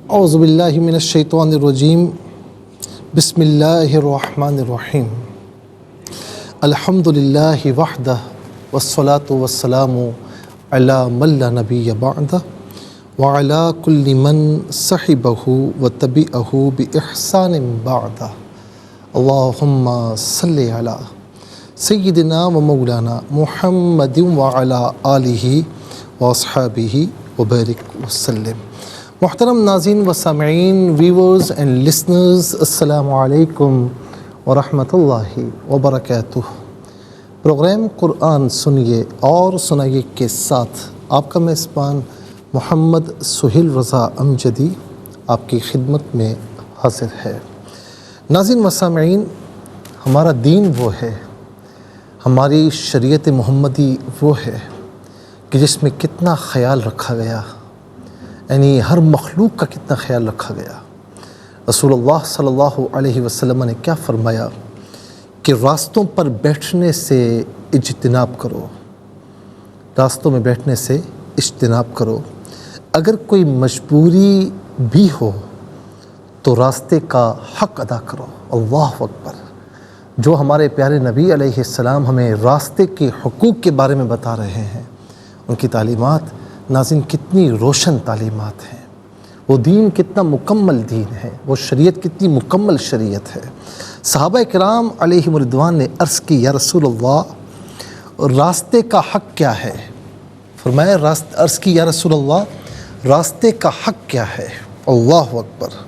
اعوذ باللہ من الشیطان الرجیم بسم اللہ الرحمن الرحیم الحمد للہ وحدہ والصلاة والسلام علی من لا نبی بعدہ وعلی کل من صحبہ وتبعہ بإحسان بعدہ اللہم صلی علی سیدنا و مولانا محمد وعلی آلہ واصحابہ وبارک وسلم۔ محترم ناظرین و سامعین، ویورز اینڈ لسنرز، السلام علیکم ورحمۃ اللہ وبرکاتہ۔ پروگرام قرآن سنیے اور سنائیے کے ساتھ آپ کا میزبان محمد سہیل رضا امجدی آپ کی خدمت میں حاضر ہے۔ ناظرین و سامعین، ہمارا دین وہ ہے، ہماری شریعت محمدی وہ ہے کہ جس میں کتنا خیال رکھا گیا، یعنی ہر مخلوق کا کتنا خیال رکھا گیا۔ رسول اللہ صلی اللہ علیہ وسلم نے کیا فرمایا کہ راستوں پر بیٹھنے سے اجتناب کرو، راستوں میں بیٹھنے سے اجتناب کرو، اگر کوئی مجبوری بھی ہو تو راستے کا حق ادا کرو۔ اللہ اکبر۔ جو ہمارے پیارے نبی علیہ السلام ہمیں راستے کے حقوق کے بارے میں بتا رہے ہیں، ان کی تعلیمات ناظرین کتنی روشن تعلیمات ہیں، وہ دین کتنا مکمل دین ہے، وہ شریعت کتنی مکمل شریعت ہے۔ صحابہ کرام علیہم رضوان نے عرض کی، یا رسول اللہ راستے کا حق کیا ہے؟ فرمایا عرض کی، یا رسول اللہ راستے کا حق کیا ہے؟ اللہ اکبر۔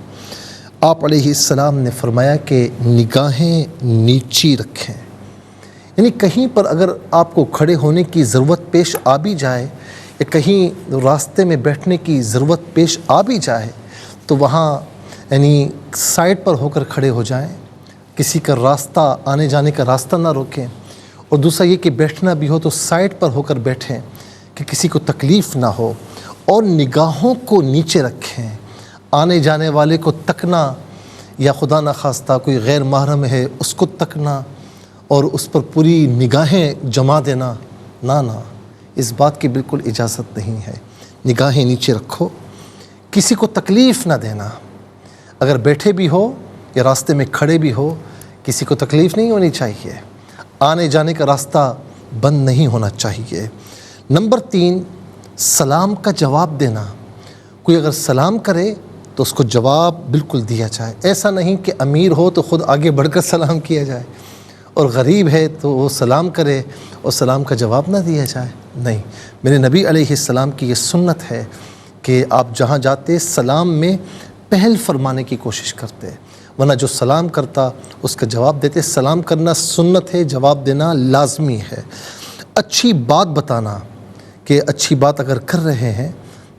آپ علیہ السلام نے فرمایا کہ نگاہیں نیچی رکھیں، یعنی کہیں پر اگر آپ کو کھڑے ہونے کی ضرورت پیش آ بھی جائے یا کہیں راستے میں بیٹھنے کی ضرورت پیش آ بھی جائے تو وہاں یعنی سائڈ پر ہو کر کھڑے ہو جائیں، کسی کا راستہ آنے جانے کا راستہ نہ روکیں، اور دوسرا یہ کہ بیٹھنا بھی ہو تو سائڈ پر ہو کر بیٹھیں کہ کسی کو تکلیف نہ ہو، اور نگاہوں کو نیچے رکھیں، آنے جانے والے کو تکنا یا خدا نخواستہ کوئی غیر محرم ہے اس کو تکنا اور اس پر پوری نگاہیں جما دینا، نہ اس بات کی بالکل اجازت نہیں ہے۔ نگاہیں نیچے رکھو، کسی کو تکلیف نہ دینا، اگر بیٹھے بھی ہو یا راستے میں کھڑے بھی ہو کسی کو تکلیف نہیں ہونی چاہیے، آنے جانے کا راستہ بند نہیں ہونا چاہیے۔ نمبر 3، سلام کا جواب دینا۔ کوئی اگر سلام کرے تو اس کو جواب بالکل دیا جائے، ایسا نہیں کہ امیر ہو تو خود آگے بڑھ کر سلام کیا جائے، اور غریب ہے تو وہ سلام کرے اور سلام کا جواب نہ دیا جائے۔ نہیں، میرے نبی علیہ السلام کی یہ سنت ہے کہ آپ جہاں جاتے سلام میں پہل فرمانے کی کوشش کرتے، ورنہ جو سلام کرتا اس کا جواب دیتے۔ سلام کرنا سنت ہے، جواب دینا لازمی ہے۔ اچھی بات بتانا، کہ اچھی بات اگر کر رہے ہیں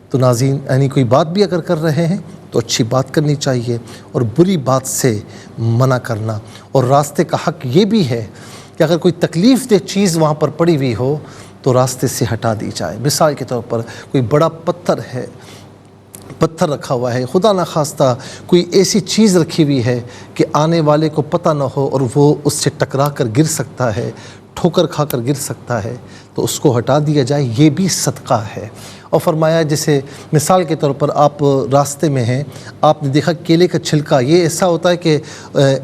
تو ناظرین یعنی کوئی بات بھی اگر کر رہے ہیں تو اچھی بات کرنی چاہیے، اور بری بات سے منع کرنا۔ اور راستے کا حق یہ بھی ہے کہ اگر کوئی تکلیف دہ چیز وہاں پر پڑی ہوئی ہو تو راستے سے ہٹا دی جائے۔ مثال کے طور پر کوئی بڑا پتھر رکھا ہوا ہے، خدا نخواستہ کوئی ایسی چیز رکھی ہوئی ہے کہ آنے والے کو پتہ نہ ہو اور وہ اس سے ٹکرا کر گر سکتا ہے، ٹھوکر کھا کر گر سکتا ہے، تو اس کو ہٹا دیا جائے، یہ بھی صدقہ ہے۔ اور فرمایا جیسے مثال کے طور پر آپ راستے میں ہیں، آپ نے دیکھا کیلے کا چھلکا، یہ ایسا ہوتا ہے کہ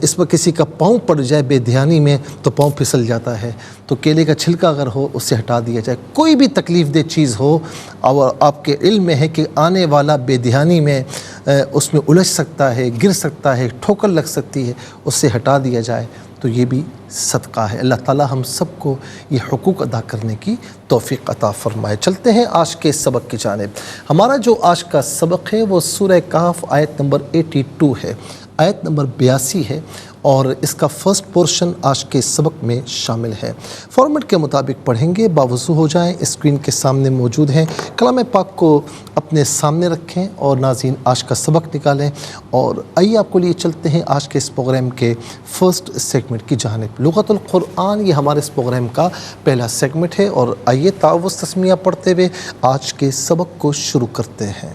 اس پر کسی کا پاؤں پڑ جائے بے دھیانی میں تو پاؤں پھسل جاتا ہے، تو کیلے کا چھلکا اگر ہو اس سے ہٹا دیا جائے۔ کوئی بھی تکلیف دہ چیز ہو اور آپ کے علم میں ہے کہ آنے والا بے دھیانی میں اس میں الجھ سکتا ہے، گر سکتا ہے، ٹھوکر لگ سکتی ہے، اس سے ہٹا دیا جائے تو یہ بھی صدقہ ہے۔ اللہ تعالی ہم سب کو یہ حقوق ادا کرنے کی توفیق عطا فرمائے۔ چلتے ہیں آج کے سبق کی جانب۔ ہمارا جو آج کا سبق ہے وہ سورہ کہف آیت نمبر 82 ہے، آیت نمبر 82 ہے، اور اس کا فرسٹ پورشن آج کے سبق میں شامل ہے۔ فارمیٹ کے مطابق پڑھیں گے، باوضو ہو جائیں، اسکرین کے سامنے موجود ہیں، کلام پاک کو اپنے سامنے رکھیں اور ناظرین آج کا سبق نکالیں، اور آئیے آپ کو لیے چلتے ہیں آج کے اس پروگرام کے فرسٹ سیگمنٹ کی جانب۔ لغت القرآن یہ ہمارے اس پروگرام کا پہلا سیگمنٹ ہے، اور آئیے تعوذ تسمیہ پڑھتے ہوئے آج کے سبق کو شروع کرتے ہیں۔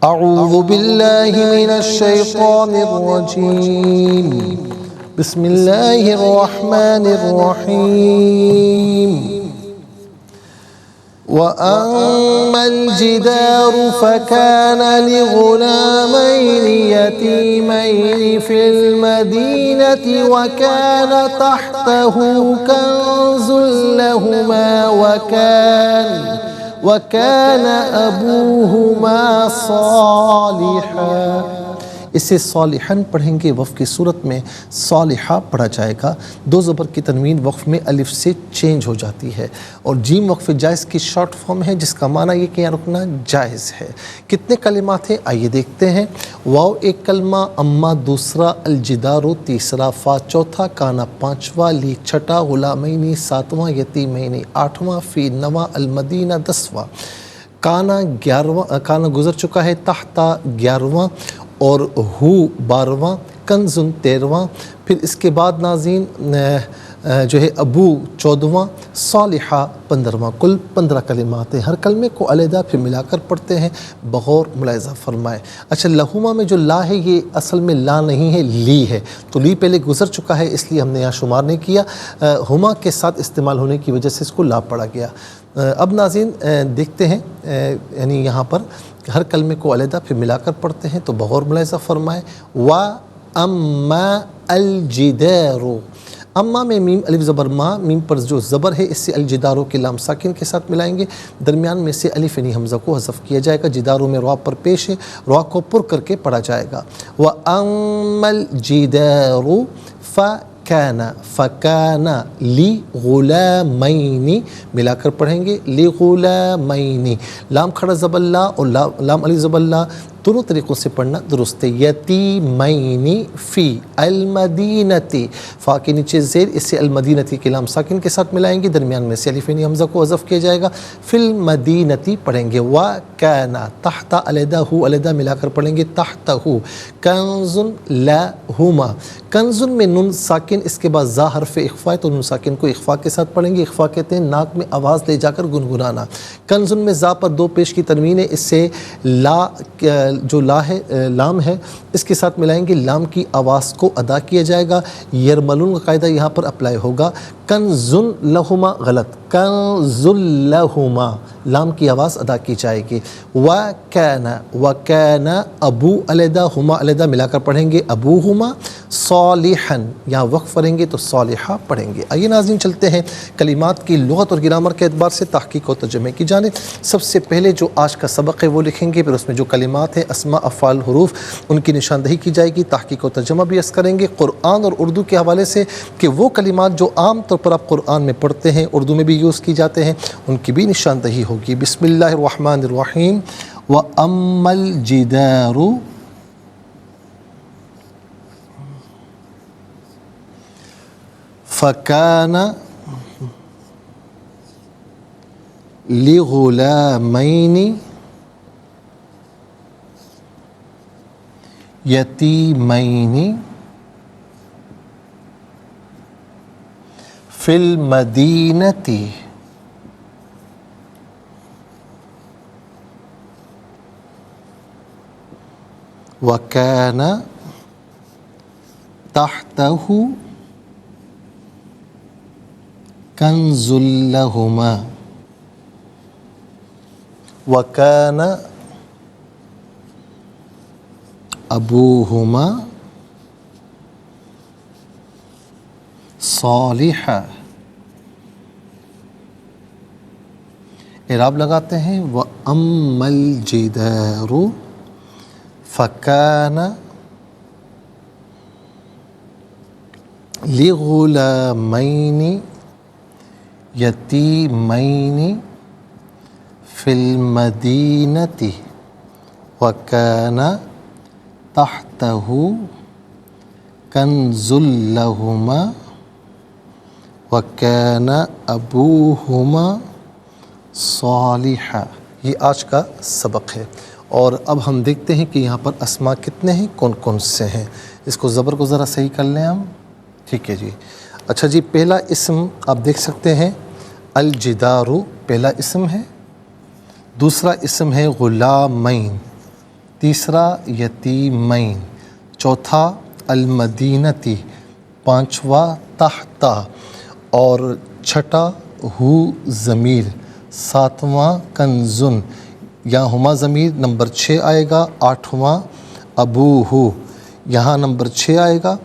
اعوذ باللہ من الشیطان الرجیم، بسم اللہ الرحمن الرحیم۔ وَأَمَّا الْجِدَارُ فَكَانَ لِغُلَامَيْنِ يَتِيمَيْنِ فِي الْمَدِينَةِ وَكَانَ تَحْتَهُ كَنْزٌ لَهُمَا وَكَانَ أَبُوهُمَا صَالِحًا۔ اسے صالحاً پڑھیں گے، وقف کی صورت میں صالحہ پڑھا جائے گا۔ دو زبر کی تنوین وقف میں الف سے چینج ہو جاتی ہے، اور جیم وقف جائز کی شارٹ فارم ہے، جس کا معنی یہ کہ یہاں رکنا جائز ہے۔ کتنے کلمات ہیں آئیے دیکھتے ہیں۔ واو ایک کلمہ، اما دوسرا، الجدارو تیسرا، فا چوتھا، کانا پانچواں، لی چھٹا، غلامینی ساتواں، یتیمینی آٹھواں، فی نواں، المدینہ دسواں، کانا گیارہواں، کانا گزر چکا ہے، تحتا گیارہواں، اور ہو 12واں، کنزن 13واں، پھر اس کے بعد ناظرین جو ہے ابو 14واں، صالحہ 15واں، کل 15 کلمات ہیں۔ ہر کلمے کو علیحدہ پھر ملا کر پڑھتے ہیں، بغور ملاحظہ فرمائے۔ اچھا، لہما میں جو لا ہے یہ اصل میں لا نہیں ہے، لی ہے، تو لی پہلے گزر چکا ہے، اس لیے ہم نے یہاں شمار نہیں کیا، ہما کے ساتھ استعمال ہونے کی وجہ سے اس کو لا پڑا گیا۔ اب ناظرین دیکھتے ہیں، یعنی یہاں پر ہر کلمے کو علیحدہ پھر ملا کر پڑھتے ہیں، تو بغور ملاحظہ فرمائے۔ وَأَمَّا الْجِدَارُ، اما میں میم الف زبر ما، میم پر جو زبر ہے اس سے الجدارو کے لام ساکن کے ساتھ ملائیں گے، درمیان میں سے الف یعنی حمزہ کو حذف کیا جائے گا، جدارو میں را پر پیش ہے، را کو پر کر کے پڑھا جائے گا۔ وَأَمَّا الْجِدَارُ فَكَانَ لِغُلَامَيْنِ، ملا کر پڑھیں گے، لِغُلَامَيْنِ، لام کھڑا زبر لا اور لام الف زبر لا، دونوں طریقوں سے پڑھنا درست ہے۔ یتیمین فی المدینتی، فا کے نیچے زیر، اس سے المدینتی کے لام ساکن کے ساتھ ملائیں گے، درمیان میں سے الف یعنی حمزہ کو حذف کیا جائے گا، فی المدینتی پڑھیں گے۔ وَكَانَ تحت علیحدہ، ہو علیحدہ ملا کر پڑھیں گے، تحتہ کنز لہما، کنز میں نون ساکن، اس کے بعد زا حرف اخفا ہے تو نون ساکن کو اخفا کے ساتھ پڑھیں گے۔ اخفا کہتے ہیں ناک میں آواز لے جا کر گنگنانا۔ کنز میں زا پر دو پیش کی تنوین ہے، اس سے لا جو لا ہے لام ہے اس کے ساتھ ملائیں گے، لام کی آواز کو ادا کیا جائے گا۔ یرملون کا قاعدہ یہاں پر اپلائی ہوگا۔ کنزن لہما غلط، کنزن لہما، لام کی آواز ادا کی جائے گی۔ وَكَانَ ابو علیحدہ، ہما علیحدہ ملا کر پڑھیں گے، ابوہما صالحا، یہاں وقف کریں گے تو صالحہ پڑھیں گے۔ آئیے ناظرین چلتے ہیں کلمات کی لغت اور گرامر کے اعتبار سے تحقیق و ترجمے کی جانب۔ سب سے پہلے جو آج کا سبق ہے وہ لکھیں گے، پھر اس میں جو کلمات ہیں اسماء افعال حروف ان کی نشاندہی کی جائے گی، تحقیق و ترجمہ بھی عرض کریں گے قرآن اور اردو کے حوالے سے کہ وہ کلمات جو عام طور پر آپ قرآن میں پڑھتے ہیں اردو میں بھی یوز کی جاتے ہیں ان کی بھی نشاندہی ہوگی۔ بسم اللہ الرحمن الرحیم۔ وَأَمَّا الْجِدَارُ فَكَانَ لِغُلَامَيْنِ یتیمین فی المدینۃ وکان تحتہ کنز لہما وکان ابوہما صالحا۔ اعراب لگاتے ہیں، وَأَمَّا الْجِدَارُ فَكَانَ لِغُلَامَيْنِ یتیمین فی المدینۃ وکان تحتہ کنز لہما وکان ابوہما صالحا۔ یہ آج کا سبق ہے، اور اب ہم دیکھتے ہیں کہ یہاں پر اسماء کتنے ہیں، کون کون سے ہیں۔ اس کو زبر کو ذرا صحیح کر لیں ہم، ٹھیک ہے جی۔ اچھا جی، پہلا اسم آپ دیکھ سکتے ہیں الجدار، پہلا اسم ہے، دوسرا اسم ہے غلامین، تیسرا یتیمین، چوتھا المدینتی، پانچواں تحتہ، اور چھٹا ہو ضمیر، 7واں کنزن، یہاں ہما ضمیر نمبر 6 آئے گا، 8واں ابوہ یہاں نمبر 6 آئے گا،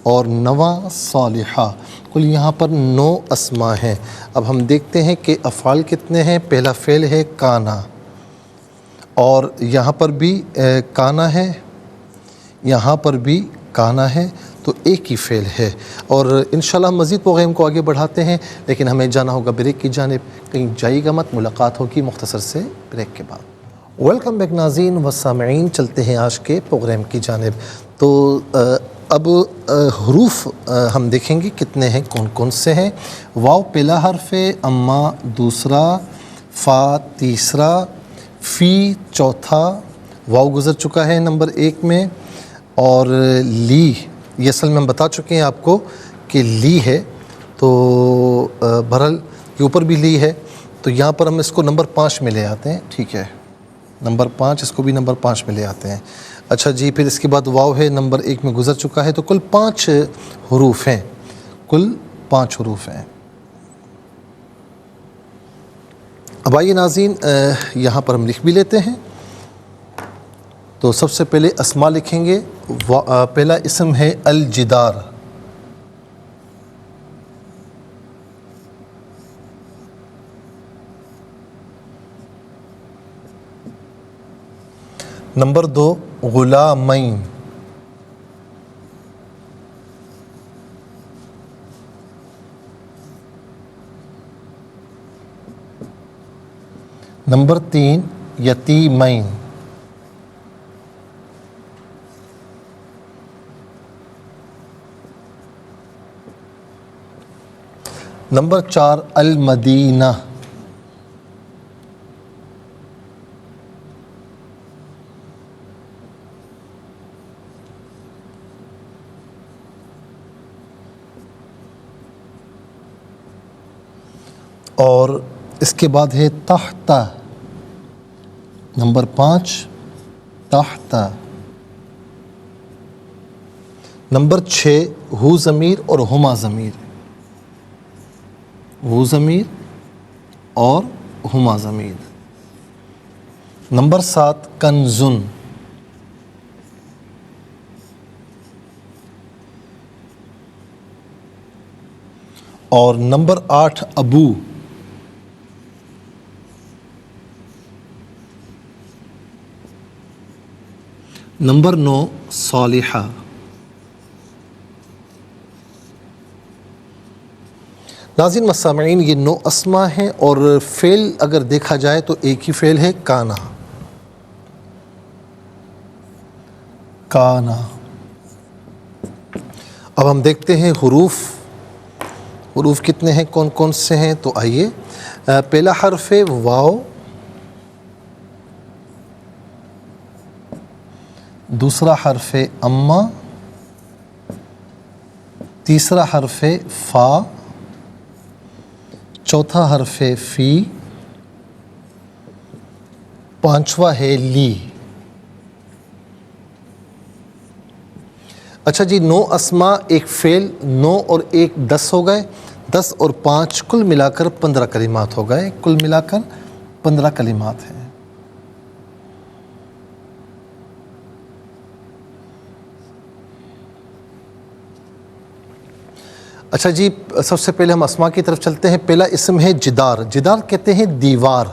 اور 9واں صالحہ۔ کل یہاں پر 9 اسماء ہیں۔ اب ہم دیکھتے ہیں کہ افعال کتنے ہیں۔ پہلا فعل ہے کانا، اور یہاں پر بھی کانا ہے، یہاں پر بھی کانا ہے، تو ایک ہی فعل ہے۔ اور انشاءاللہ ہم مزید پروگرام کو آگے بڑھاتے ہیں، لیکن ہمیں جانا ہوگا بریک کی جانب۔ کہیں جائیے گا مت، ملاقات ہوگی مختصر سے بریک کے بعد۔ ویلکم بیک ناظرین و سامعین، چلتے ہیں آج کے پروگرام کی جانب۔ تو اب حروف ہم دیکھیں گے کتنے ہیں، کون کون سے ہیں۔ واو پہلا حرف ہے، اما دوسرا، فا تیسرا، فی چوتھا، واو گزر چکا ہے نمبر 1 میں، اور لی یہ اصل میں ہم بتا چکے ہیں آپ کو کہ لی ہے، تو بہرحال یہ اوپر بھی لی ہے، تو یہاں پر ہم اس کو نمبر 5 میں لے آتے ہیں، ٹھیک ہے، نمبر 5 اس کو بھی نمبر 5 میں لے آتے ہیں۔ اچھا جی، پھر اس کے بعد واو ہے، نمبر 1 میں گزر چکا ہے، تو کل 5 حروف ہیں، کل 5 حروف ہیں۔ اب آئیے ناظرین یہاں پر ہم لکھ بھی لیتے ہیں۔ تو سب سے پہلے اسماء لکھیں گے۔ پہلا اسم ہے الجدار، نمبر 2 غلامین، نمبر 3 یتیمین، نمبر 4 المدینہ، اور اس کے بعد ہے تحت، نمبر 5 تحت، نمبر 6 ہو ضمیر اور ہما ضمیر، ہو ضمیر اور ہما ضمیر، نمبر 7 کنزن، اور نمبر 8 ابو، نمبر 9 صالحہ۔ ناظرین و سامعین، یہ 9 اسماء ہیں، اور فعل اگر دیکھا جائے تو ایک ہی فعل ہے، کانا، کانا۔ اب ہم دیکھتے ہیں حروف، حروف کتنے ہیں، کون کون سے ہیں۔ تو آئیے، پہلا حرف ہے واو، دوسرا حرف ہے اما، تیسرا حرف ہے فا، چوتھا حرف ہے فی، پانچواں ہے لی۔ اچھا جی، 9 اسماء، ایک فعل، 9 اور 1 10 ہو گئے، 10 اور 5 کل ملا کر 15 کلمات ہو گئے، کل ملا کر 15 کلمات ہیں۔ اچھا جی، سب سے پہلے ہم اسماء کی طرف چلتے ہیں۔ پہلا اسم ہے جدار، جدار کہتے ہیں دیوار،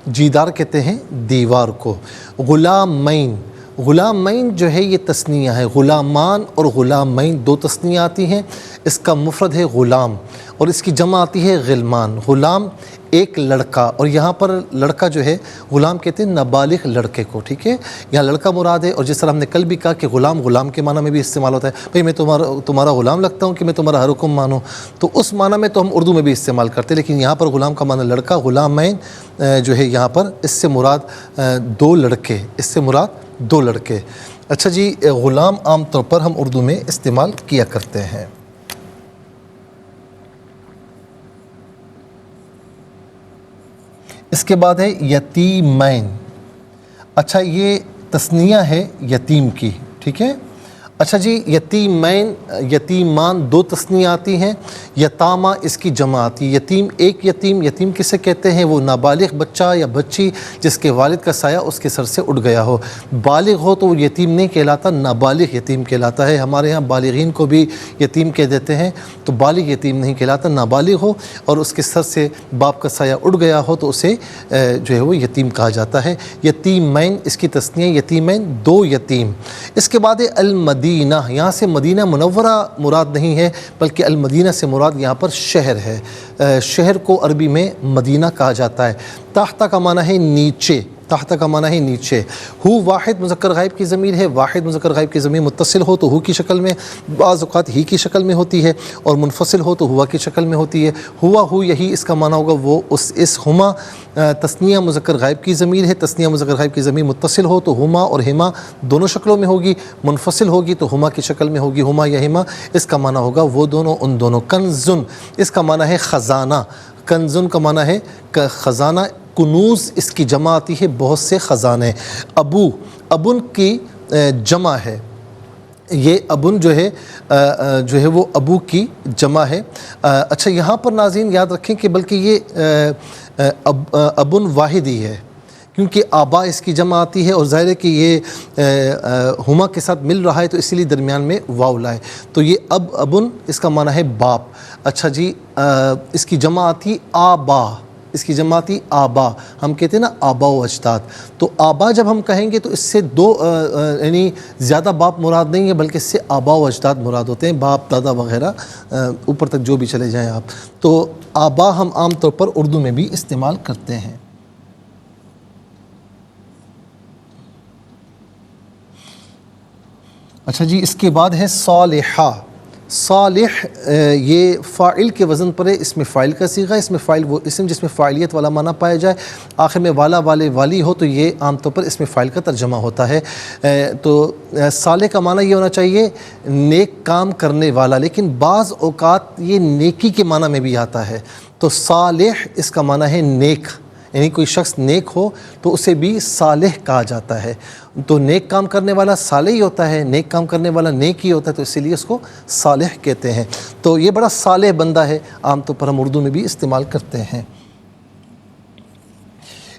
جدار کہتے ہیں دیوار کو۔ غلامین، غلامین جو ہے یہ تثنیہ ہے، غلامان اور غلامین 2 تثنیہ آتی ہیں۔ اس کا مفرد ہے غلام، اور اس کی جمع آتی ہے غلمان۔ غلام ایک لڑکا، اور یہاں پر لڑکا جو ہے غلام کہتے ہیں نابالغ لڑکے کو، ٹھیک ہے، یہاں لڑکا مراد ہے۔ اور جس طرح ہم نے کل بھی کہا کہ غلام غلام کے معنی میں بھی استعمال ہوتا ہے، بھئی میں تمہارا غلام لگتا ہوں کہ میں تمہارا ہر حکم مانوں، تو اس معنی میں تو ہم اردو میں بھی استعمال کرتے ہیں، لیکن یہاں پر غلام کا معنی لڑکا، غلامین جو ہے یہاں پر اس سے مراد 2 لڑکے، اس سے مراد 2 لڑکے۔ اچھا جی، غلام عام طور پر ہم اردو میں استعمال کیا کرتے ہیں۔ اس کے بعد ہے یتیمین۔ اچھا، یہ تثنیہ ہے یتیم کی، ٹھیک ہے۔ اچھا جی، یتیمین، یتیمان دو تثنیہ آتی ہیں، یتامہ اس کی جمع آتی ہے۔ یتیم ایک یتیم، یتیم کسے کہتے ہیں؟ وہ نابالغ بچہ یا بچی جس کے والد کا سایہ اس کے سر سے اٹھ گیا ہو۔ بالغ ہو تو وہ یتیم نہیں کہلاتا، نابالغ یتیم کہلاتا ہے۔ ہمارے ہاں بالغین کو بھی یتیم کہہ دیتے ہیں، تو بالغ یتیم نہیں کہلاتا، نابالغ ہو اور اس کے سر سے باپ کا سایہ اٹھ گیا ہو تو اسے جو ہے وہ یتیم کہا جاتا ہے۔ یتیمین اس کی تثنیہ، یتیمین دو یتیم۔ اس کے بعد المدینہ، یہاں سے مدینہ منورہ مراد نہیں ہے بلکہ المدینہ سے مراد یہاں پر شہر ہے۔ شہر کو عربی میں مدینہ کہا جاتا ہے۔ تحت کا معنی ہے نیچے، تحت کا معنی ہے نیچے۔ ہو واحد مذکر غائب کی ضمیر ہے، واحد مذکر غائب کی ضمیر متصل ہو تو ہو کی شکل میں، بعض اوقات ہی کی شکل میں ہوتی ہے، اور منفصل ہو تو ہوا کی شکل میں ہوتی ہے۔ ہوا ہو یہی اس کا معنی ہوگا، وہ اس ہما تثنیہ مذکر غائب کی ضمیر ہے۔ تثنیہ مذکر غائب کی ضمیر متصل ہو تو ہما اور ہما دونوں شکلوں میں ہوگی، منفصل ہوگی تو ہما کی شکل میں ہوگی، ہما یا ہما، اس کا معنی ہوگا وہ دونوں ان دونوں۔ کنزن اس کا معنی ہے خزانہ، کنزن کا معنی ہے خزانہ، کنوز اس کی جمع آتی ہے، بہت سے خزانے۔ ابو، ابن کی جمع ہے، یہ ابن جو ہے وہ ابو کی جمع ہے۔ اچھا یہاں پر ناظرین یاد رکھیں کہ بلکہ یہ ابن واحد ہی ہے، کیونکہ آبا اس کی جمع آتی ہے اور ظاہر ہے کہ یہ ہما کے ساتھ مل رہا ہے تو اسی لیے درمیان میں واو لائے، تو یہ ابن اس کا معنی ہے باپ۔ اچھا جی، اس کی جمع آتی آبا، اس کی جمع آتی آبا، ہم کہتے ہیں نا آبا و اجداد، تو آبا جب ہم کہیں گے تو اس سے دو یعنی زیادہ باپ مراد نہیں ہے بلکہ اس سے آبا و اجداد مراد ہوتے ہیں، باپ دادا وغیرہ اوپر تک جو بھی چلے جائیں آپ۔ تو آبا ہم عام طور پر اردو میں بھی استعمال کرتے ہیں۔ اچھا جی، اس کے بعد ہے صالحہ۔ صالح یہ فاعل کے وزن پر ہے، اس میں فاعل کا صیغہ ہے، اس میں فاعل وہ اسم جس میں فاعلیت والا معنی پایا جائے، آخر میں والا والے والی ہو تو یہ عام طور پر اس میں فاعل کا ترجمہ ہوتا ہے۔ تو صالح کا معنی یہ ہونا چاہیے نیک کام کرنے والا، لیکن بعض اوقات یہ نیکی کے معنی میں بھی آتا ہے، تو صالح اس کا معنی ہے نیک، یعنی کوئی شخص نیک ہو تو اسے بھی صالح کہا جاتا ہے۔ تو نیک کام کرنے والا صالح ہی ہوتا ہے، نیک کام کرنے والا نیک ہی ہوتا ہے، تو اسی لیے اس کو صالح کہتے ہیں۔ تو یہ بڑا صالح بندہ ہے، عام طور پر ہم اردو میں بھی استعمال کرتے ہیں۔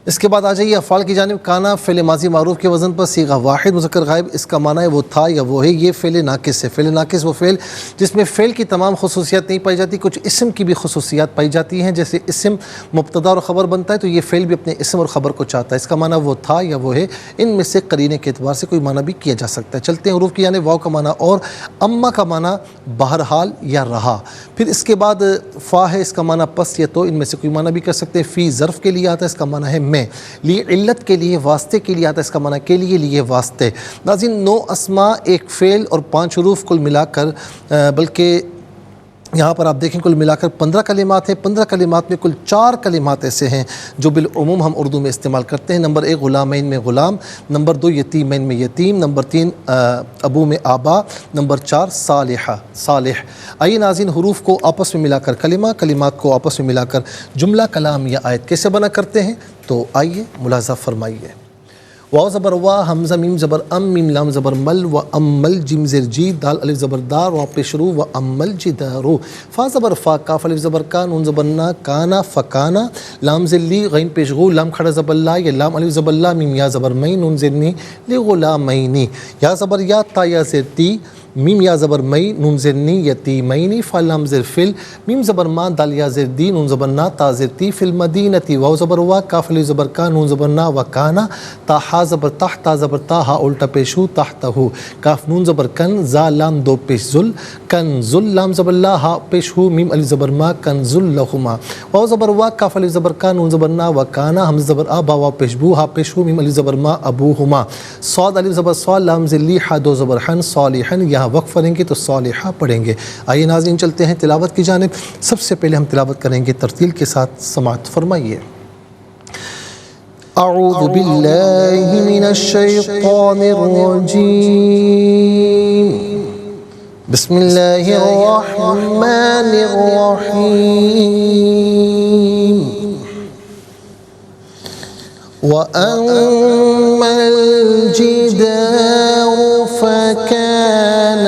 اس کے بعد آ جائیے افعال کی جانب۔ کانا فعل ماضی معروف کے وزن پر صیغہ واحد مذکر غائب، اس کا معنی ہے وہ تھا یا وہ ہے، یہ فعل ناقص ہے۔ فعل ناقص وہ فعل جس میں فعل کی تمام خصوصیات نہیں پائی جاتی، کچھ اسم کی بھی خصوصیات پائی جاتی ہیں، جیسے اسم مبتدا اور خبر بنتا ہے تو یہ فعل بھی اپنے اسم اور خبر کو چاہتا ہے، اس کا معنی وہ تھا یا وہ ہے، ان میں سے قرینے کے اعتبار سے کوئی معنی بھی کیا جا سکتا ہے۔ چلتے ہیں حروف کی جانب۔ واو کا معنی اور، اما کا معنی بہرحال یا رہا، پھر اس کے بعد فا ہے، اس کا معنی پس یا تو، ان میں سے کوئی معنی بھی کر سکتے ہیں۔ فی ظرف کے لیے آتا ہے، اس کا معنی ہے میں۔ لی علت کے لیے، واسطے کے لیے آتا ہے، اس کا معنی کے لیے واسطے۔ ناظرین 9 اسماء، ایک فعل اور 5 حروف کل ملا کر، بلکہ یہاں پر آپ دیکھیں کل ملا کر 15 کلمات ہیں۔ 15 کلمات میں کل 4 کلمات ایسے ہیں جو بالعموم ہم اردو میں استعمال کرتے ہیں۔ نمبر 1 غلامین میں غلام، نمبر 2 یتیمین میں یتیم، نمبر 3 ابو میں آبا، نمبر 4 صالحہ، صالح۔ آئیے ناظرین حروف کو آپس میں ملا کر کلمہ، کلمات کو آپس میں ملا کر جملہ، کلام یا آیت کیسے بنا کرتے ہیں، تو آئیے ملاحظہ فرمائیے۔ واو زبر وا، حمزہ میم زبر ام، میم لام زبر مل، و امل جیم زر جی، دال الف زبر دار، واو پیش رو، و امل جدارو، فا زبر فا، کاف الف زبر کا، نون زبر نا، کانا فکانا، لام زر لی، غین پیش غو، لام کھڑا زبر لا، یا لام الف زبر لا، میم یا زبر مین، نون زر نی، لغلامینی، یا زبر یا، تا یا زر تی، میم یا زبر مئی، نون زر نی، یتیمینی، فا لام زر فل، میم زبر ما، دال یا زر دی، نون زبر نا، تا زر تی، فی المدینتی، واو زبر وا، کاف الف زبر کا، نون زبر نا، و کانا، تا ہا زبر تح، تا زبر تا، ہا الٹا پیش ہو، تحت ہو، کاف نون زبر کن، زا لام دو پیش زل، کن زل، لام زبر لا، ہا پیش ہو، میم الف زبر ما، کن زل لہما، واو زبر وا، کاف الف زبر کا، نون زبر نا، و کانا، ہم زبر آ، با، واو پیش بو، ہا پیش ہو، میم الف زبر ما، ابوہما، صاد الف زبر صاد، لام زر لی، ہا دو زبر حن، صالحن، یہاں وقف پڑھیں گے تو صالحہ پڑھیں گے۔ آئیے ناظرین چلتے ہیں تلاوت کی جانب۔ سب سے پہلے ہم تلاوت کریں گے ترتیل کے ساتھ، سماعت فرمائیے۔ اعوذ باللہ من الشیطان الرجیم، بسم اللہ الرحمن الرحیم۔ وَأَمَّا الْجِدَارُ فَكَانَ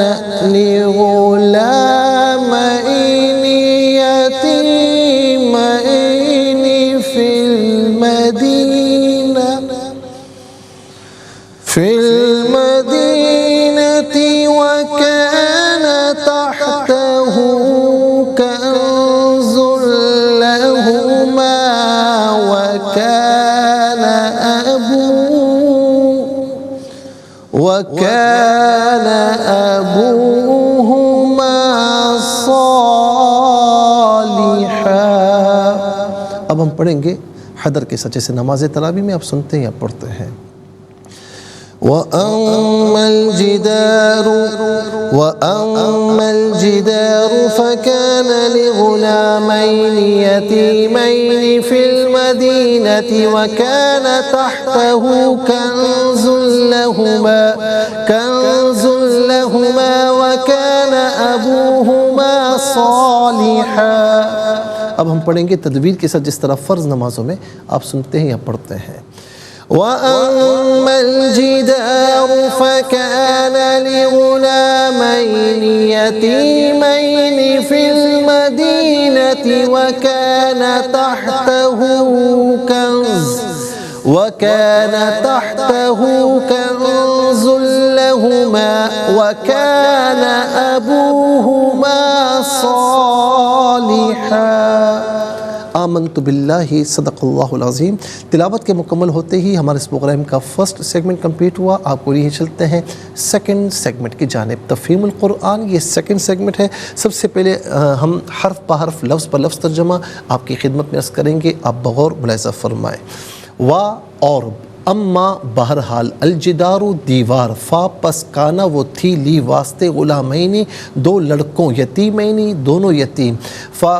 فی المدینة وکان تحتہ کنز لہما وکان ابوہما صالحا۔ اب ہم پڑھیں گے حدر کے سچے سے نماز تراویح میں، آپ سنتے ہیں یا پڑھتے ہیں؟ وَأَمَّا الْجِدَارُ فَكَانَ لِغُلَامَيْنِ يَتِيمَيْنِ فِي الْمَدِينَةِ وَكَانَ تَحْتَهُ كَنْزٌ لَهُمَا وَكَانَ أَبُوهُمَا صَالِحًا۔ اب ہم پڑھیں گے تدویر کے ساتھ، جس طرح فرض نمازوں میں آپ سنتے ہیں یا پڑھتے ہیں۔ وَأَمَّا الْجِدَارُ فَكَانَ لِغُلَامَيْنِ يَتِيمَيْنِ فِي الْمَدِينَةِ وَكَانَ تَحْتَهُ كَنْزٌ لَهُمَا وَكَانَ أَبُوهُمَا صَالِحًا۔ آمنت باللہ، صدق اللہ العظیم۔ تلاوت کے مکمل ہوتے ہی ہمارے اس پروگرام کا فرسٹ سیگمنٹ کمپلیٹ ہوا۔ آپ کو یہ چلتے ہیں سیکنڈ سیگمنٹ کی جانب، تفہیم القرآن۔ یہ سیکنڈ سیگمنٹ ہے۔ سب سے پہلے ہم حرف بحرف، لفظ پر لفظ ترجمہ آپ کی خدمت میں عرض کریں گے، آپ بغور ملاحظہ فرمائیں۔ وا اور اما بہرحال، الجدار دیوار، فا پس کانا وہ تھی، لی واسطے، غلامینی دو لڑکوں، یتیمینی دونوں یتیم، فا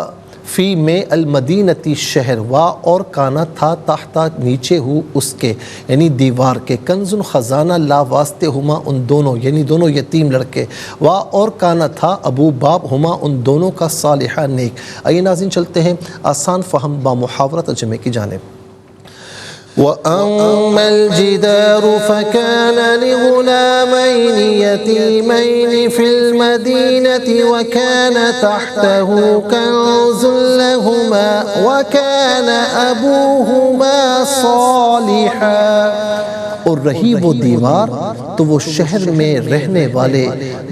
فی میں، المدینتی شہر، وا اور کانا تھا، تحت نیچے ہو اس کے یعنی دیوار کے، کنزن خزانہ، لا واسطے، ہما ان دونوں یعنی دونوں یتیم لڑکے، وا اور کانا تھا، ابو باپ، ہما ان دونوں کا، صالحہ نیک۔ آئیے ناظرین چلتے ہیں آسان فہم با محاورہ ترجمے کی جانب۔ وَأَمَّا الْجِدَارُ فَكَانَ لِغُلَامَيْنِ يَتِيمَيْنِ فِي الْمَدِينَةِ وَكَانَ تَحْتَهُ كَنْزٌ لَهُمَا وَكَانَ أَبُوهُمَا صَالِحًا۔ اور رہی وہ دیوار تو وہ شہر میں رہنے والے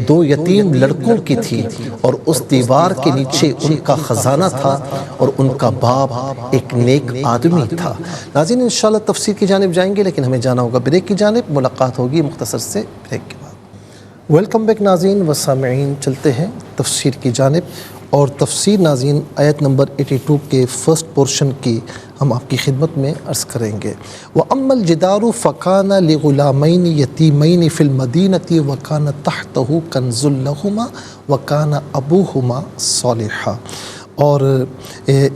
دو یتیم لڑکوں کی تھی، اور اس دیوار کے نیچے ان کا خزانہ تھا، اور ان کا باپ ایک نیک آدمی تھا۔ ناظرین انشاءاللہ تفسیر کی جانب جائیں گے، لیکن ہمیں جانا ہوگا بریک کی جانب۔ ملاقات ہوگی مختصر سے بریک کے بعد۔ ویلکم بیک ناظرین و سامعین، چلتے ہیں تفسیر کی جانب، اور تفسیر ناظرین آیت نمبر 82 کے فرسٹ پورشن کی ہم آپ کی خدمت میں عرض کریں گے۔ وَأَمَّا الْجِدَارُ فَكَانَ لِغُلَامَيْنِ يَتِيمَيْنِ فِي الْمَدِينَةِ وَكَانَ تَحْتَهُ كَنْزٌ لَهُمَا وَكَانَ أَبُوهُمَا صَالِحًا۔ اور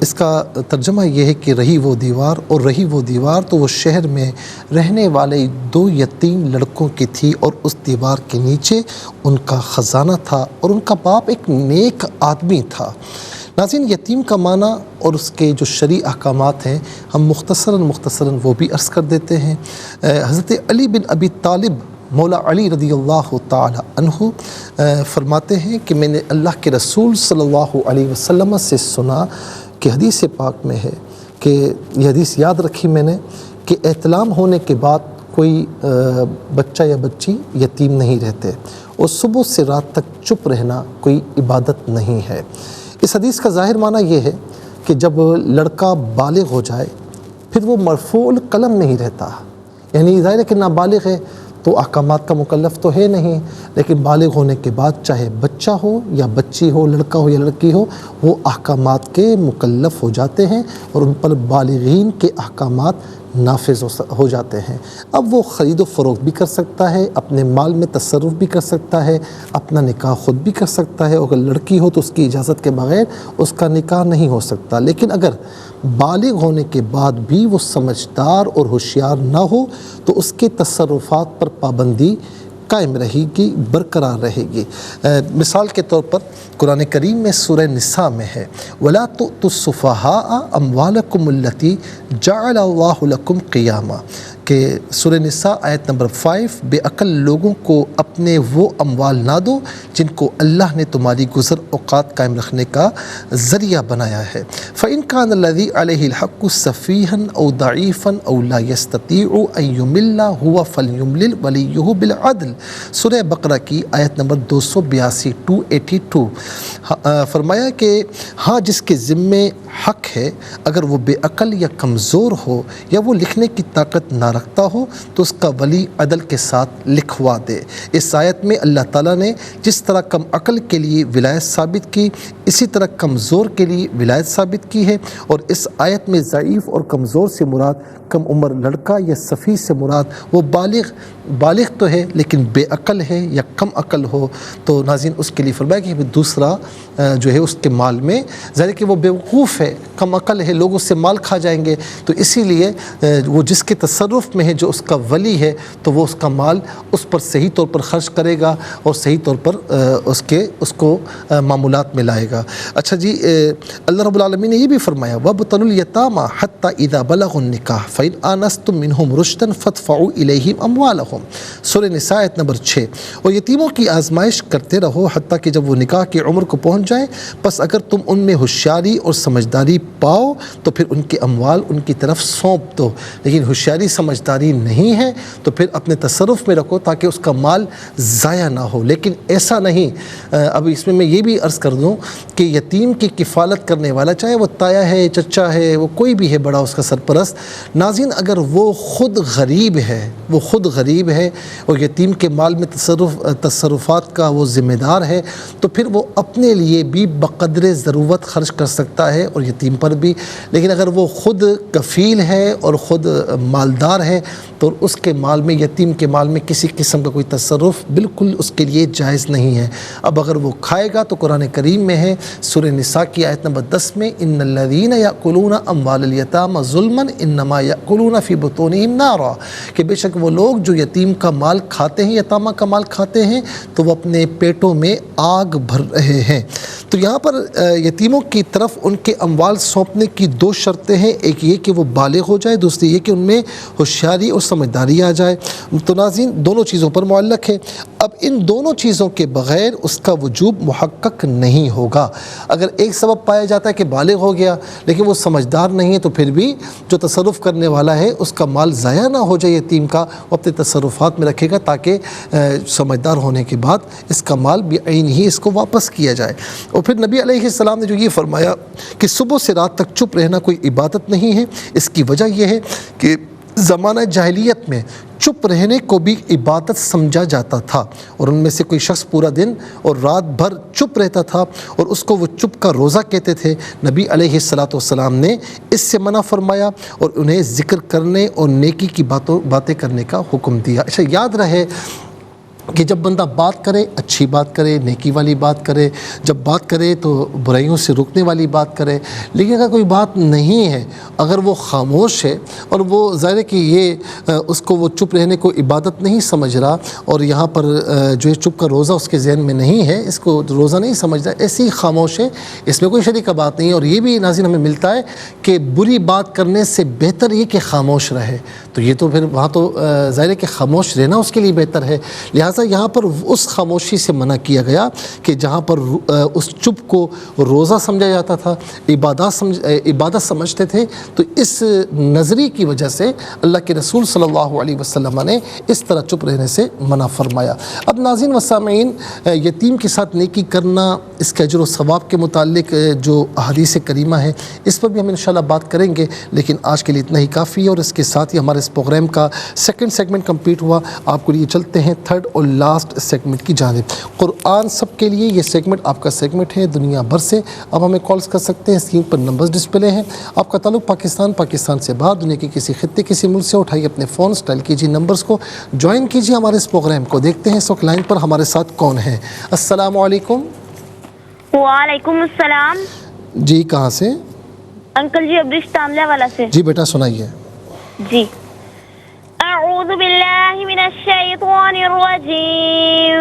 اس کا ترجمہ یہ ہے کہ رہی وہ دیوار، اور رہی وہ دیوار تو وہ شہر میں رہنے والے دو یتیم لڑکوں کی تھی، اور اس دیوار کے نیچے ان کا خزانہ تھا، اور ان کا باپ ایک نیک آدمی تھا۔ ناظرین یتیم کا معنی اور اس کے جو شرعی احکامات ہیں ہم مختصراً وہ بھی عرض کر دیتے ہیں۔ حضرت علی بن ابی طالب مولا علی رضی اللہ تعالی عنہ فرماتے ہیں کہ میں نے اللہ کے رسول صلی اللہ علیہ وسلم سے سنا کہ حدیث پاک میں ہے کہ یہ حدیث یاد رکھی میں نے کہ احتلام ہونے کے بعد کوئی بچہ یا بچی یتیم نہیں رہتے، اور صبح سے رات تک چپ رہنا کوئی عبادت نہیں ہے۔ اس حدیث کا ظاہر معنی یہ ہے کہ جب لڑکا بالغ ہو جائے پھر وہ مرفوع القلم نہیں رہتا، یعنی ظاہر ہے کہ نابالغ ہے تو احکامات کا مکلف تو ہے نہیں، لیکن بالغ ہونے کے بعد چاہے بچہ ہو یا بچی ہو، لڑکا ہو یا لڑکی ہو، وہ احکامات کے مکلف ہو جاتے ہیں، اور ان پر بالغین کے احکامات نافذ ہو جاتے ہیں۔ اب وہ خرید و فروخت بھی کر سکتا ہے، اپنے مال میں تصرف بھی کر سکتا ہے، اپنا نکاح خود بھی کر سکتا ہے، اگر لڑکی ہو تو اس کی اجازت کے بغیر اس کا نکاح نہیں ہو سکتا۔ لیکن اگر بالغ ہونے کے بعد بھی وہ سمجھدار اور ہوشیار نہ ہو تو اس کے تصرفات پر پابندی قائم رہے گی، برقرار رہے گی۔ مثال کے طور پر قرآن کریم میں سورہ نساء میں ہے وَلَا تُؤْتُوا السُّفَهَاءَ أَمْوَالَكُمُ الَّتِي جَعَلَ اللَّهُ لَكُمْ قِيَامًا، کہ سورہ نساء آیت نمبر 5، بے عقل لوگوں کو اپنے وہ اموال نہ دو جن کو اللہ نے تمہاری گزر اوقات قائم رکھنے کا ذریعہ بنایا ہے۔ فَإِنْ كَانَ الَّذِي عَلَيْهِ الْحَقُّ سَفِيهًا أَوْ ضَعِيفًا أَوْ لَا يَسْتَطِيعُ أَنْ يُمِلَّ هُوَ فَلْيُمْلِلْ وَلِيُّهُ بِالْعَدْلِ، سورہ بقرہ کی آیت نمبر 282 282۔ فرمایا کہ ہاں جس کے ذمے حق ہے اگر وہ بے عقل یا کمزور ہو یا وہ لکھنے کی طاقت نہ رکھتا ہو تو اس کا ولی عدل کے ساتھ لکھوا دے۔ اس آیت میں اللہ تعالیٰ نے جس طرح کم عقل کے لیے ولایت ثابت کی، اسی طرح کمزور کے لیے ولایت ثابت کی ہے، اور اس آیت میں ضعیف اور کمزور سے مراد کم عمر لڑکا یا سفیہ سے مراد وہ بالغ تو ہے لیکن بے عقل ہے یا کم عقل ہو، تو ناظرین اس کے لیے فرمایا کہ دوسرا جو ہے اس کے مال میں ظاہر کہ وہ بیوقوف ہے، کم عقل ہے، لوگ اس سے مال کھا جائیں گے، تو اسی لیے وہ جس کے تصرف میں ہے جو اس کا ولی ہے تو وہ اس کا مال اس پر صحیح طور پر خرچ کرے گا اور صحیح طور پر اس کو معمولات میں لائے گا۔ اچھا جی، اللہ رب العالمین نے یہ بھی فرمایا وَابْتَلُوا الْيَتَامَىٰ حَتَّىٰ إِذَا بَلَغُوا النِّكَاحَ فَإِنْ آنَسْتُم مِّنْهُمْ رُشْدًا فَادْفَعُوا إِلَيْهِمْ أَمْوَالَهُمْ، سورہ نساء آیت نمبر 6۔ اور یتیموں کی آزمائش کرتے رہو حتیٰ کہ جب وہ نکاح کی عمر کو پہنچ جائیں، پس اگر تم ان میں ہوشیاری اور سمجھداری پاؤ تو پھر ان کے اموال ان کی طرف سونپ دو، لیکن ہوشیاری سمجھداری نہیں ہے تو پھر اپنے تصرف میں رکھو تاکہ اس کا مال ضائع نہ ہو۔ لیکن ایسا نہیں، اب اس میں یہ بھی عرض کر دوں کہ یتیم کی کفالت کرنے والا چاہے وہ تایا ہے، چچا ہے، وہ کوئی بھی ہے بڑا اس کا سرپرست، ناظرین اگر وہ خود غریب ہے اور یتیم کے مال میں تصرفات کا وہ ذمہ دار ہے تو پھر وہ اپنے لیے بھی بقدر ضرورت خرچ کر سکتا ہے اور یتیم پر بھی، لیکن اگر وہ خود کفیل ہے اور خود مالدار ہے تو اس کے مال میں، یتیم کے مال میں کسی قسم کا کوئی تصرف بالکل اس کے لیے جائز نہیں ہے۔ اب اگر وہ کھائے گا تو قرآن کریم میں ہے سورہ نساء کی آیت نمبر 10 میں ان الذین یأکلون اموال الیتامی ظلما انما یأکلون فی بطونہم نارا، کہ بے شک وہ لوگ جو یتیم کا مال کھاتے ہیں، یتامہ کا مال کھاتے ہیں تو وہ اپنے پیٹوں میں آگ بھر رہے ہیں۔ تو یہاں پر یتیموں کی طرف ان کے اموال سونپنے کی دو شرطیں ہیں، ایک یہ کہ وہ بالغ ہو جائے، دوسری یہ کہ ان میں ہوشیاری اور سمجھداری آ جائے۔ تو ناظرین دونوں چیزوں پر معلق ہے۔ اب ان دونوں چیزوں کے بغیر اس کا وجوب محقق نہیں ہوگا۔ اگر ایک سبب پایا جاتا ہے کہ بالغ ہو گیا لیکن وہ سمجھدار نہیں ہے تو پھر بھی جو تصرف کرنے والا ہے اس کا مال ضائع نہ ہو جائے، یتیم کا وہ اپنے تصرفات میں رکھے گا تاکہ سمجھدار ہونے کے بعد اس کا مال بعین ہی اس کو واپس کیا جائے۔ اور پھر نبی علیہ السلام نے جو یہ فرمایا کہ صبح سے رات تک چپ رہنا کوئی عبادت نہیں ہے، اس کی وجہ یہ ہے کہ زمانہ جاہلیت میں چپ رہنے کو بھی عبادت سمجھا جاتا تھا، اور ان میں سے کوئی شخص پورا دن اور رات بھر چپ رہتا تھا اور اس کو وہ چپ کا روزہ کہتے تھے۔ نبی علیہ السلام نے اس سے منع فرمایا اور انہیں ذکر کرنے اور نیکی کی باتیں کرنے کا حکم دیا۔ اچھا یاد رہے کہ جب بندہ بات کرے اچھی بات کرے، نیکی والی بات کرے، جب بات کرے تو برائیوں سے روکنے والی بات کرے، لیکن اگر کوئی بات نہیں ہے، اگر وہ خاموش ہے اور وہ ظاہر ہے کہ یہ اس کو وہ چپ رہنے کو عبادت نہیں سمجھ رہا اور یہاں پر جو ہے چپ کا روزہ اس کے ذہن میں نہیں ہے، اس کو روزہ نہیں سمجھ رہا، ایسے ہی خاموش ہے، اس میں کوئی شریک بات نہیں ہے۔ اور یہ بھی ناظرین ہمیں ملتا ہے کہ بری بات کرنے سے بہتر یہ کہ خاموش رہے، تو یہ تو پھر وہاں تو ظاہر ہے کہ خاموش رہنا اس کے لیے بہتر ہے۔ لہٰذا یہاں پر اس خاموشی سے منع کیا گیا کہ جہاں پر اس چپ کو روزہ سمجھا جاتا تھا، عبادت سمجھتے تھے، تو اس نظری کی وجہ سے اللہ کے رسول صلی اللہ علیہ وسلم نے اس طرح چپ رہنے سے منع فرمایا۔ اب ناظرین و سامعین، یتیم کے ساتھ نیکی کرنا، اس کے اجر و ثواب کے متعلق جو احادیث کریمہ ہے اس پر بھی ہم انشاءاللہ بات کریں گے، لیکن آج کے لیے اتنا ہی کافی ہے، اور اس کے ساتھ ہی ہمارے اس پروگرام کا سیکنڈ سیگمنٹ کمپلیٹ ہوا۔ آپ کو لیے چلتے ہیں تھرڈ اور لاسٹ سیگمنٹ کی جانب۔ قرآن سب کے لیے یہ سیگمنٹ آپ کا سیگمنٹ ہے دنیا بھر سے، اب ہمیں کالز کر سکتے ہیں، اسکرین پر نمبرز ڈسپلے ہیں۔ آپ کا تعلق پاکستان سے باہر، دنیا کے کسی خطے کسی ملک سے، اٹھائیے اپنے فون، اسٹائل کیجیے نمبرز کو، جوائن کیجیے ہمارے اس پروگرام کو۔ دیکھتے ہیں اس وقت لائن پر ہمارے ساتھ کون ہے۔ السلام علیکم۔ وعلیکم السلام۔ جی کہاں سے؟ انکل جی ابرش تاملہ والا سے۔ جی بیٹا سنائیے۔ جی اعوذ أعوذ بالله من الشيطان الرجيم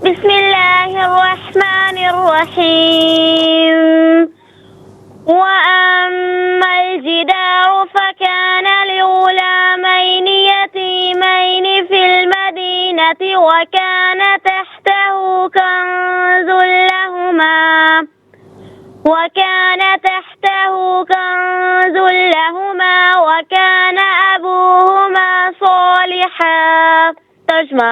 بسم الله الرحمن الرحيم وأما الجدار فكان لغلامين يتيمين في المدينة وكان تحته كنز لهما وكان أبوهما صالحا. ترجمہ: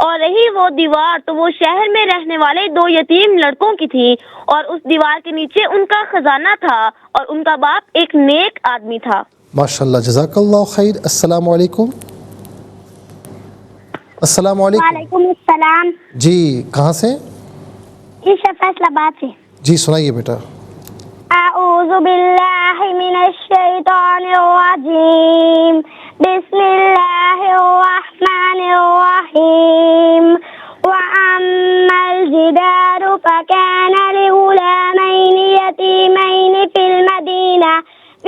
اور رہی وہ دیوار تو وہ شہر میں رہنے والے 2 یتیم لڑکوں کی تھی، اور اس دیوار کے نیچے ان کا خزانہ تھا، اور ان کا باپ ایک نیک آدمی تھا. ماشاءاللہ، جزاک اللہ خیر. السلام علیکم. السلام علیکم. وعلیکم السلام. جی کہاں سے؟ عائشہ فیصل آباد سے. جی سنائیے بیٹا. اعوذ باللہ من الشیطان الرجیم بسم اللہ الرحمن الرحیم وَأَمَّا الْجِدَارُ فَكَانَ لِغُلَامَيْنِ يَتِيمَيْنِ فِي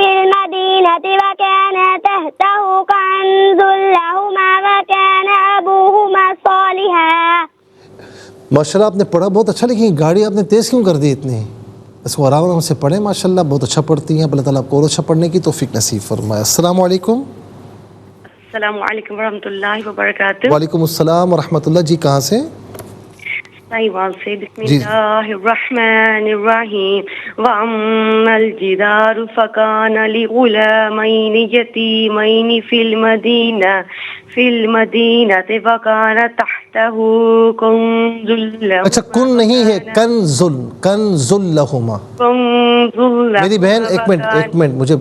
الْمَدِينَةِ وَكَانَ تَحْتَهُ كَنزٌ لَهُمَا وَكَانَ أَبُوهُمَا صَالِحًا. ماشاءاللہ آپ نے پڑھا بہت اچھا، لیکن گاڑی آپ نے تیز کیوں کر دی اتنی؟ اس کو آرام سے پڑھیں. ماشاءاللہ بہت اچھا پڑھتی ہیں. اللہ تعالیٰ آپ کو اور اچھا پڑھنے کی توفیق نصیب فرمائے. السلام علیکم. السلام علیکم ورحمۃ اللہ وبرکاتہ. وعلیکم السلام ورحمۃ اللہ. جی کہاں سے؟ سائیوال سے. بسم اللہ الرحمن الرحیم وَأَمَّا الْجِدَارُ فَكَانَ لِغُلَامَيْنِ يَتِيمَيْنِ فِي الْمَدِينَةِ وَكَانَ تَحْتَهُ كَنزٌ لَهُمَا. اچھا کن نہیں ہے، کنز لہما. میری بہن ایک منٹ مجھے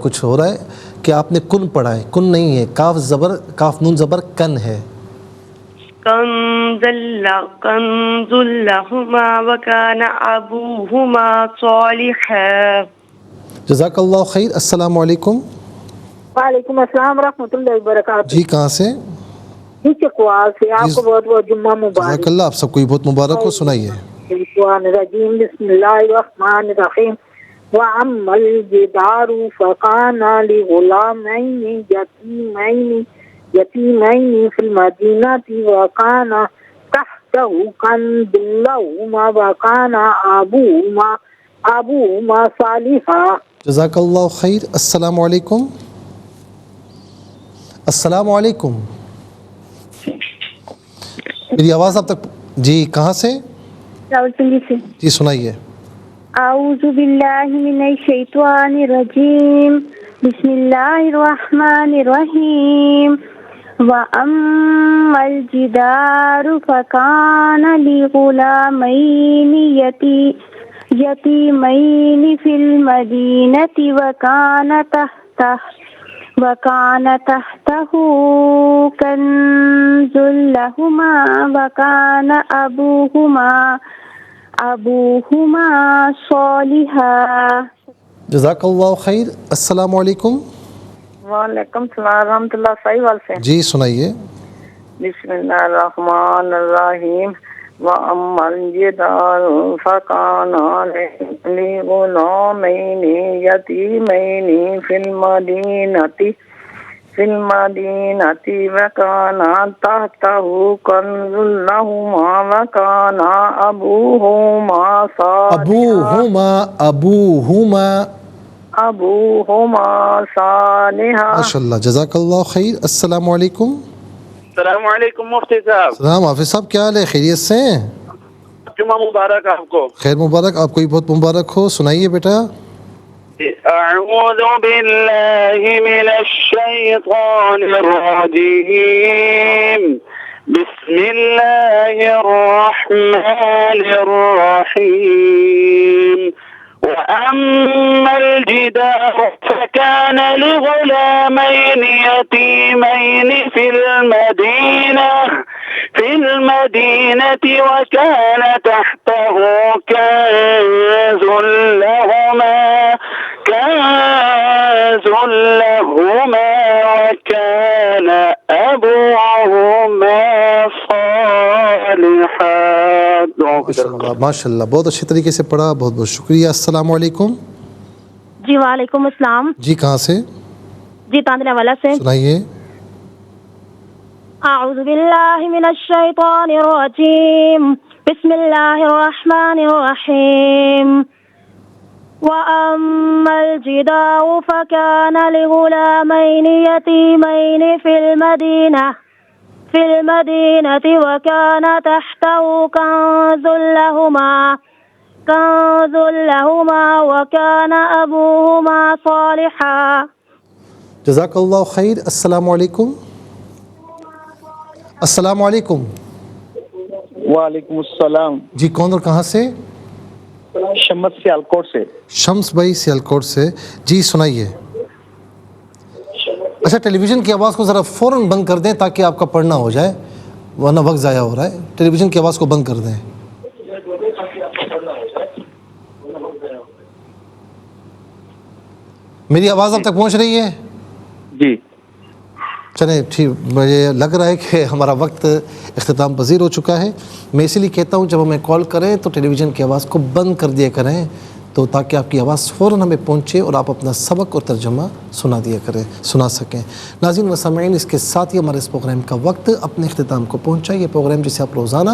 کچھ ہو رہا ہے کہ آپ نے کن پڑھا ہے، کن نہیں ہے. کاف نون زبر کن ہے. کنز لہما وکان ابوہما صالحا. جزاک اللہ خیر. السلام علیکم. وعلیکم السلام ورحمۃ اللہ وبرکاتہ. جی کہاں سے؟ جی چکوال سے. آپ کو بہت بہت جمعہ مبارک. جزاک اللہ، آپ سب کو بہت مبارک ہو. سنائیے. بسم اللہ الرحمن الرحیم وَأَمَّا الْجِدَارُ فَكَانَ لِغُلَامَيْنِ يَتِيمَيْنِ فِي الْمَدِينَةِ وَكَانَ تَحْتَهُ كَنزٌ لَهُمَا وَكَانَ أَبُوهُمَا صَالِحًا. جزاک اللہ خیر. السلام علیکم. السلام علیکم. میری آواز آپ تک؟ جی کہاں سے؟ راولپنڈی سے. جی سنائیے. اعوذ باللہ من الشیطان الرجیم بسم اللہ الرحمن الرحیم وَأَمَّا الْجِدَارُ فَكَانَ لِغُلَامَيْنِ يَتِيمَيْنِ فِي الْمَدِينَةِ وَكَانَ تَحْتَهُ كَنزٌ لَهُمَا وَكَانَ أبوهما صالحا. جزاک اللہ خیر. السلام علیکم. وعلیکم السلام ورحمۃ اللہ. سائیوال سے. جی سنائیے. بسم اللہ الرحمن الرحیم وَأَمَّا الْجِدَارُ فَكَانَ لِغُلَامَيْنِ يَتِيمَيْنِ فِي الْمَدِينَةِ وَكَانَ تَحْتَهُ كَنزٌ لَهُمَا وَكَانَ أَبُوهُمَا صَالِحًا. ماشاءاللہ جزاک اللہ خیر. السلام علیکم. السلام علیکم مفتی صاحب. سلام حافظ صاحب، کیا حال ہے؟ خیریت سے ہیں؟ جمعہ مبارک آپ کو. خیر مبارک، آپ کو بھی بہت مبارک ہو. سنائیے بیٹا. اعوذ باللہ من الشیطان الرجیم بسم اللہ الرحمن الرحیم وَأَمَّا الْجِدَارُ فَكَانَ لِغُلَامَيْنِ يَتِيمَيْنِ فِي الْمَدِينَةِ وَكَانَ تَحْتَهُ كَنزٌ لَهُمَا وَكَانَ أَبُوهُمَا صَالِحًا. ماشاء اللہ بہت اچھے طریقے سے پڑھا. بہت بہت شکریہ. السلام علیکم. جی وعلیکم السلام. جی کہاں سے؟ جی تاندرا والا سے. سنائیے. أعوذ بالله من الشيطان الرجيم بسم الله الرحمن الرحيم وأما الجدار فكان لغلامين يتيمين في المدينة وكان تحته كنز لهما وكان أبوهما صالحا. جزاک اللہ خیر. السلام علیکم. السلام علیکم. وعلیکم السلام. جی کون اور کہاں سے؟ شمس سیالکوٹ سے. شمس بھائی سیالکوٹ سے. جی سنائیے. اچھا ٹیلی ویژن کی آواز کو ذرا فوراً بند کر دیں تاکہ آپ کا پڑھنا ہو جائے ورنہ وقت ضائع ہو رہا ہے. ٹیلی ویژن کی آواز کو بند کر دیں. میری آواز اب تک پہنچ رہی ہے؟ جی چلیں ٹھیک. مجھے لگ رہا ہے کہ ہمارا وقت اختتام پذیر ہو چکا ہے. میں اسی لیے کہتا ہوں جب ہمیں کال کریں تو ٹیلی ویژن کی آواز کو بند کر دیا کریں تو تاکہ آپ کی آواز فوراً ہمیں پہنچے اور آپ اپنا سبق اور ترجمہ سنا سکیں. ناظرین و سامعین، اس کے ساتھ ہی ہمارے اس پروگرام کا وقت اپنے اختتام کو پہنچا. یہ پروگرام جسے آپ روزانہ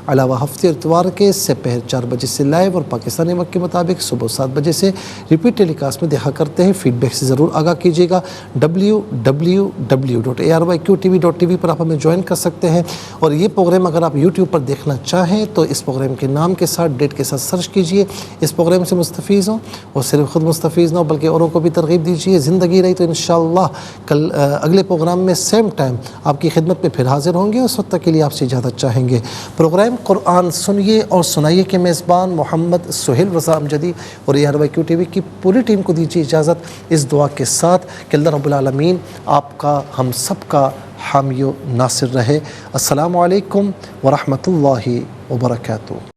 علاوہ ہفتے اتوار کے سپہر 4 بجے سے لائیو اور پاکستانی وقت کے مطابق صبح 7 بجے سے ریپیٹ ٹیلی کاسٹ میں دیکھا کرتے ہیں. فیڈ بیک سے ضرور آگاہ کیجیے گا. www.arqtv.tv پر آپ ہمیں جوائن کر سکتے ہیں. اور یہ پروگرام اگر آپ یوٹیوب پر دیکھنا چاہیں تو اس پروگرام کے نام کے ساتھ ڈیٹ کے ساتھ سرچ کیجیے. اس پروگرام سے مستفیض ہوں اور صرف خود مستفیض نہ ہو بلکہ اوروں کو بھی ترغیب دیجیے. زندگی رہی تو انشاءاللہ کل اگلے پروگرام میں سیم ٹائم آپ کی خدمت میں پھر حاضر ہوں گے. اس وقت تک کے لیے آپ سے اجازت چاہیں گے. پروگرام قرآن سنیے اور سنائیے کے میزبان محمد سہیل رضا امجدی اور ARYQ TV کی پوری ٹیم کو دیجیے اجازت اس دعا کے ساتھ کہ اللہ رب العالمین آپ کا ہم سب کا حامی و ناصر رہے. السلام علیکم ورحمۃ اللہ وبرکاتہ.